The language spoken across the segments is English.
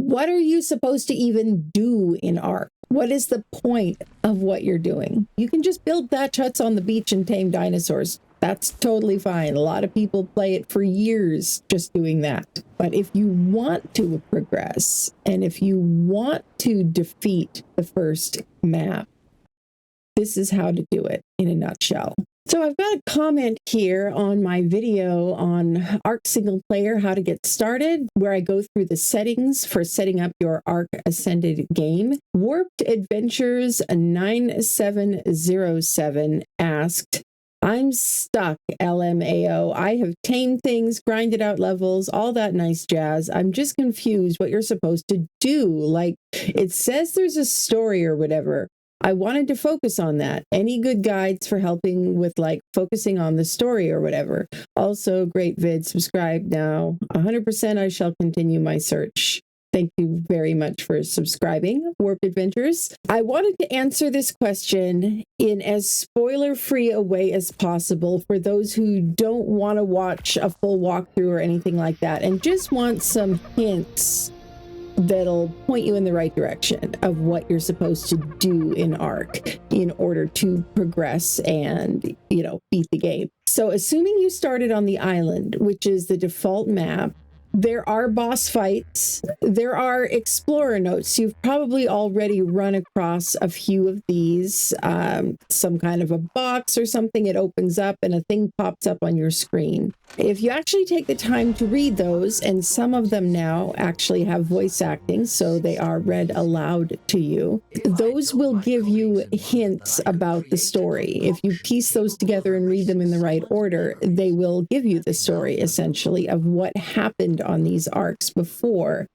What are you supposed to even do in Ark? What is the point of what you're doing? You can just build thatch huts on the beach and tame dinosaurs. That's totally fine. A lot of people play it for years just doing that. But if you want to progress, and if you want to defeat the first map, this is how to do it in a nutshell. So I've got a comment here on my video on Ark single player, how to get started, where I go through the settings for setting up your Ark Ascended game. Warped Adventures 9707 asked, I'm stuck, LMAO. I have tamed things, grinded out levels, all that nice jazz. I'm just confused what you're supposed to do. Like, it says there's a story or whatever. I wanted to focus on that. Any good guides for helping with like focusing on the story or whatever? Also, great vid. Subscribe now. 100% I shall continue my search. Thank you very much for subscribing, Warped Adventures. I wanted to answer this question in as spoiler-free a way as possible for those who don't want to watch a full walkthrough or anything like that and just want some hints that'll point you in the right direction of what you're supposed to do in Ark in order to progress and, you know, beat the game. So assuming you started on the island, which is the default map, there are boss fights. There are explorer notes. You've probably already run across a few of these. Some kind of a box or something, it opens up and a thing pops up on your screen. If you actually take the time to read those, and some of them now actually have voice acting, so they are read aloud to you, those will give you hints about the story. If you piece those together and read them in the right order, they will give you the story, essentially, of what happened on these arcs before,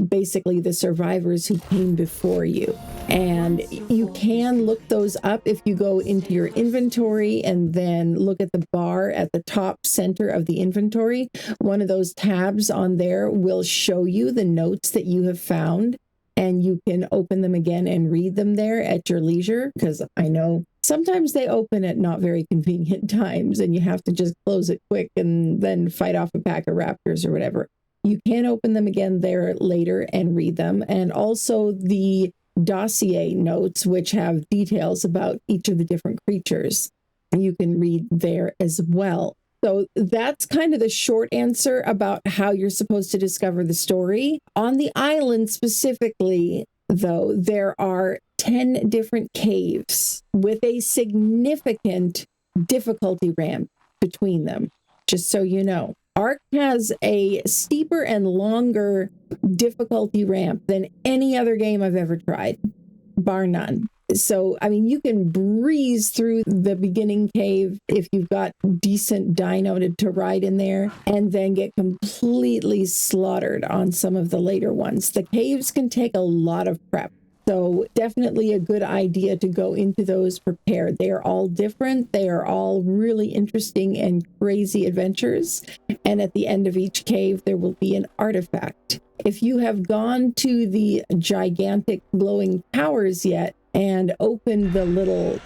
basically the survivors who came before you. And you can look those up if you go into your inventory and then look at the bar at the top center of the inventory. One of those tabs on there will show you the notes that you have found, and you can open them again and read them there at your leisure, because I know sometimes they open at not very convenient times and you have to just close it quick and then fight off a pack of raptors or whatever. You can open them again there later and read them. And also the dossier notes, which have details about each of the different creatures, you can read there as well. So that's kind of the short answer about how you're supposed to discover the story. On the island specifically, though, there are 10 different caves with a significant difficulty ramp between them, just so you know. Ark has a steeper and longer difficulty ramp than any other game I've ever tried, bar none. So, I mean, you can breeze through the beginning cave if you've got decent dino to ride in there, and then get completely slaughtered on some of the later ones. The caves can take a lot of prep. So definitely a good idea to go into those prepared. They are all different. They are all really interesting and crazy adventures. And at the end of each cave, there will be an artifact. If you have gone to the gigantic glowing towers yet and opened the little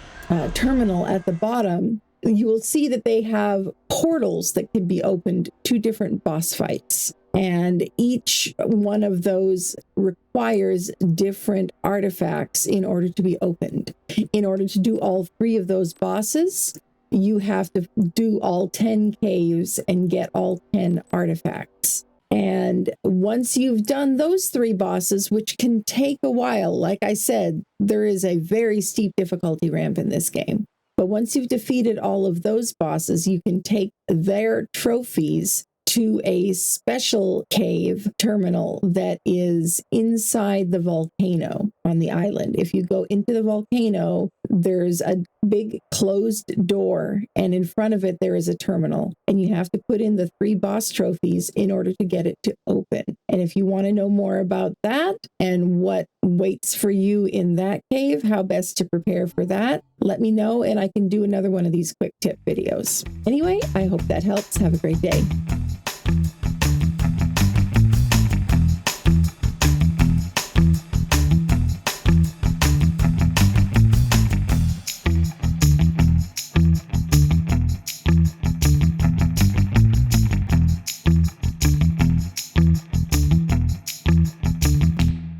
terminal at the bottom, you will see that they have portals that can be opened to different boss fights. And each one of those requires different artifacts in order to be opened. In order to do all 3 of those bosses, you have to do all 10 caves and get all 10 artifacts. And once you've done those 3 bosses, which can take a while, like I said, there is a very steep difficulty ramp in this game. But once you've defeated all of those bosses, you can take their trophies to a special cave terminal that is inside the volcano on the island. If you go into the volcano, there's a big closed door, and in front of it there is a terminal, and you have to put in the 3 boss trophies in order to get it to open. And if you want to know more about that and what waits for you in that cave, how best to prepare for that, let me know and I can do another one of these quick tip videos. Anyway, I hope that helps. Have a great day.